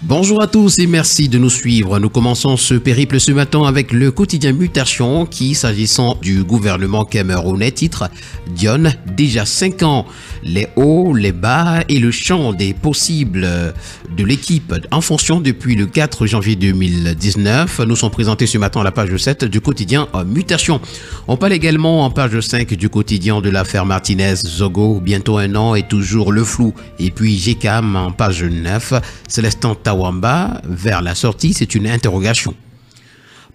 Bonjour à tous et merci de nous suivre. Nous commençons ce périple ce matin avec le quotidien Mutation qui, s'agissant du gouvernement camerounais, titre Dione, déjà 5 ans. Les hauts, les bas et le champ des possibles de l'équipe en fonction depuis le 4 janvier 2019 nous sont présentés ce matin à la page 7 du quotidien Mutation. On parle également en page 5 du quotidien de l'affaire Martinez-Zogo, bientôt 1 an et toujours le flou. Et puis GCAM en page 9, Célestin Tawamba vers la sortie, c'est une interrogation.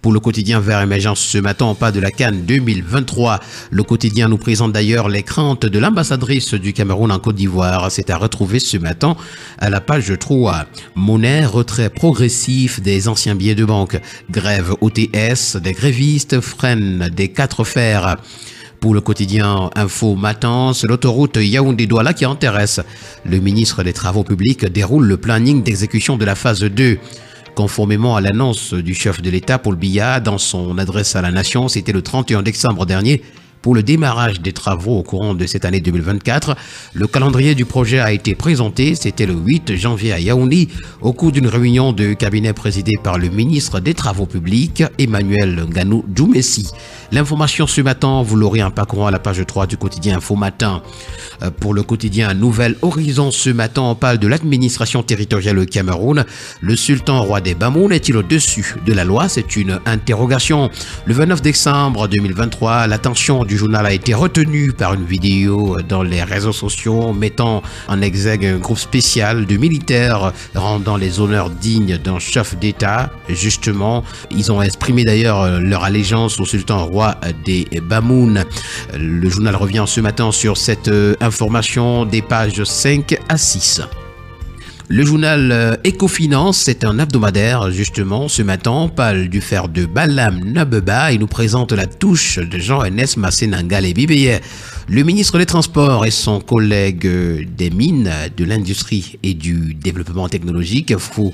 Pour le quotidien Vert Émergence ce matin, on parle de la CAN 2023. Le quotidien nous présente d'ailleurs les craintes de l'ambassadrice du Cameroun en Côte d'Ivoire. C'est à retrouver ce matin à la page 3. Monnaie, retrait progressif des anciens billets de banque. Grève OTS, des grévistes freinent des 4 fers. Pour le quotidien Info Matin, c'est l'autoroute Yaoundé-Douala qui intéresse. Le ministre des Travaux publics déroule le planning d'exécution de la phase 2. Conformément à l'annonce du chef de l'État Paul Biya dans son adresse à la nation, c'était le 31 décembre dernier pour le démarrage des travaux au courant de cette année 2024. Le calendrier du projet a été présenté, c'était le 8 janvier à Yaoundé, au cours d'une réunion de cabinet présidée par le ministre des Travaux publics, Emmanuel Nganou Djoumessi. L'information ce matin, vous l'aurez en parcourant à la page 3 du quotidien Info Matin. Pour le quotidien Nouvel Horizon ce matin, on parle de l'administration territoriale au Cameroun. Le sultan roi des Bamoun est-il au-dessus de la loi? C'est une interrogation. Le 29 décembre 2023, l'attention du journal a été retenue par une vidéo dans les réseaux sociaux mettant en exergue un groupe spécial de militaires rendant les honneurs dignes d'un chef d'État. Justement, ils ont exprimé d'ailleurs leur allégeance au sultan roi des Bamoun. Le journal revient ce matin sur cette information des pages 5 à 6. Le journal Ecofinance, c'est un hebdomadaire, justement. Ce matin, on parle du fer de Balam Nabeba et nous présente la touche de Jean-Ernest Massénangal et Bibeye. Le ministre des Transports et son collègue des Mines, de l'Industrie et du Développement technologique, Fou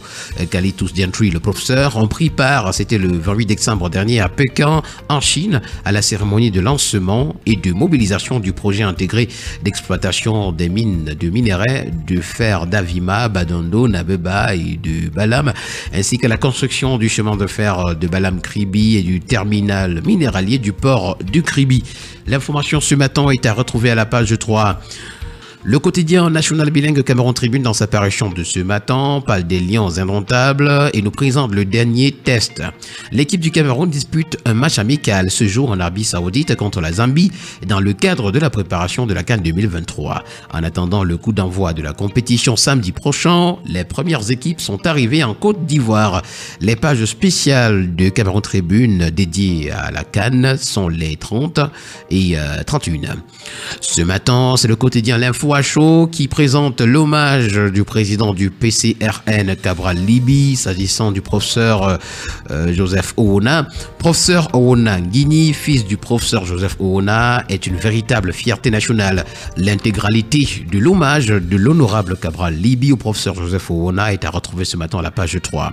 Kalitus Diantri, le professeur, ont pris part, c'était le 28 décembre dernier à Pékin, en Chine, à la cérémonie de lancement et de mobilisation du projet intégré d'exploitation des mines de minerais de fer d'Avima, Badondo, Nabeba et de Balam, ainsi qu'à la construction du chemin de fer de Balam-Kribi et du terminal minéralier du port du Kribi. L'information ce matin est à retrouver à la page 3. Le quotidien national bilingue Cameroun Tribune, dans sa parution de ce matin, parle des lions indomptables et nous présente le dernier test. L'équipe du Cameroun dispute un match amical ce jour en Arabie Saoudite contre la Zambie dans le cadre de la préparation de la CAN 2023. En attendant le coup d'envoi de la compétition samedi prochain, les premières équipes sont arrivées en Côte d'Ivoire. Les pages spéciales de Cameroun Tribune dédiées à la CAN sont les 30 et 31. Ce matin, c'est le quotidien L'Info à chaud qui présente l'hommage du président du PCRN Cabral Libi s'agissant du professeur Joseph Owona. Professeur Owona Guigny, fils du professeur Joseph Owona, est une véritable fierté nationale. L'intégralité de l'hommage de l'honorable Cabral Libi au professeur Joseph Owona est à retrouver ce matin à la page 3.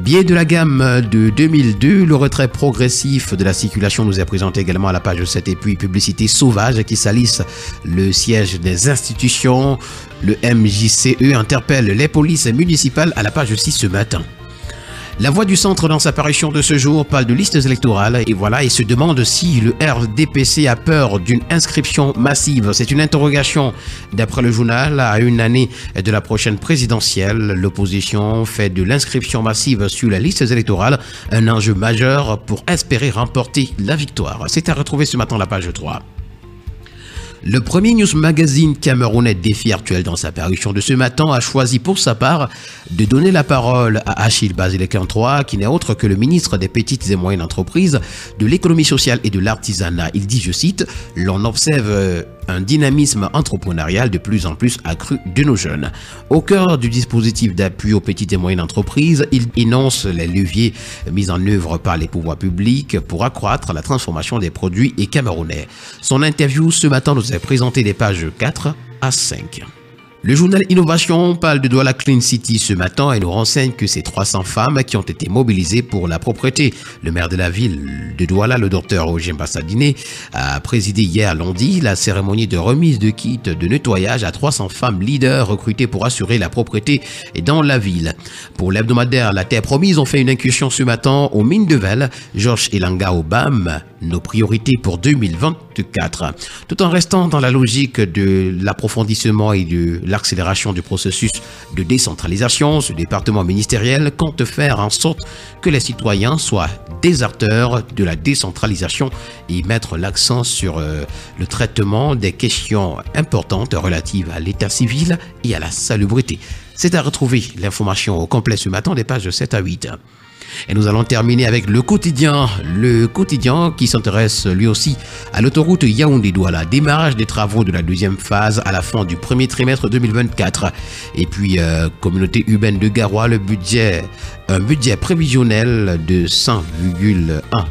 Billet de la gamme de 2002, le retrait progressif de la circulation nous est présenté également à la page 7 et puis publicité sauvage qui salisse le siège des institutions. Le MJCE interpelle les polices municipales à la page 6 ce matin. La Voix du Centre, dans sa parution de ce jour, parle de listes électorales et voilà, et se demande si le RDPC a peur d'une inscription massive. C'est une interrogation. D'après le journal, à une année de la prochaine présidentielle, l'opposition fait de l'inscription massive sur les listes électorales un enjeu majeur pour espérer remporter la victoire. C'est à retrouver ce matin à la page 3. Le premier news magazine camerounais Défi Actuel, dans sa parution de ce matin, a choisi pour sa part de donner la parole à Achille Bazile-Quintroy, qui n'est autre que le ministre des Petites et Moyennes Entreprises, de l'économie sociale et de l'artisanat. Il dit, je cite, « L'on observe un dynamisme entrepreneurial de plus en plus accru de nos jeunes. Au cœur du dispositif d'appui aux petites et moyennes entreprises, il énonce les leviers mis en œuvre par les pouvoirs publics pour accroître la transformation des produits et camerounais. Son interview ce matin nous est présenté des pages 4 à 5. Le journal Innovation parle de Douala Clean City ce matin et nous renseigne que ces 300 femmes qui ont été mobilisées pour la propreté. Le maire de la ville de Douala, le docteur Roger Mbassadine, a présidé hier lundi la cérémonie de remise de kits de nettoyage à 300 femmes leaders recrutées pour assurer la propreté dans la ville. Pour l'hebdomadaire La Terre Promise, on fait une incursion ce matin aux mines de Vel. Georges Elanga Obam, nos priorités pour 2024. Tout en restant dans la logique de l'approfondissement et de l'accélération du processus de décentralisation, ce département ministériel compte faire en sorte que les citoyens soient des acteurs de la décentralisation et mettre l'accent sur le traitement des questions importantes relatives à l'état civil et à la salubrité. C'est à retrouver l'information au complet ce matin des pages 7 à 8. Et nous allons terminer avec le quotidien qui s'intéresse lui aussi à l'autoroute Yaoundé-Douala, démarrage des travaux de la deuxième phase à la fin du premier trimestre 2024. Et puis, communauté urbaine de Garoua, un budget prévisionnel de 100,1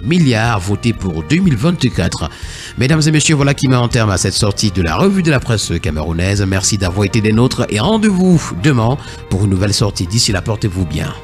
milliards voté pour 2024. Mesdames et messieurs, voilà qui met en terme à cette sortie de la revue de la presse camerounaise. Merci d'avoir été des nôtres et rendez-vous demain pour une nouvelle sortie. D'ici là, portez-vous bien.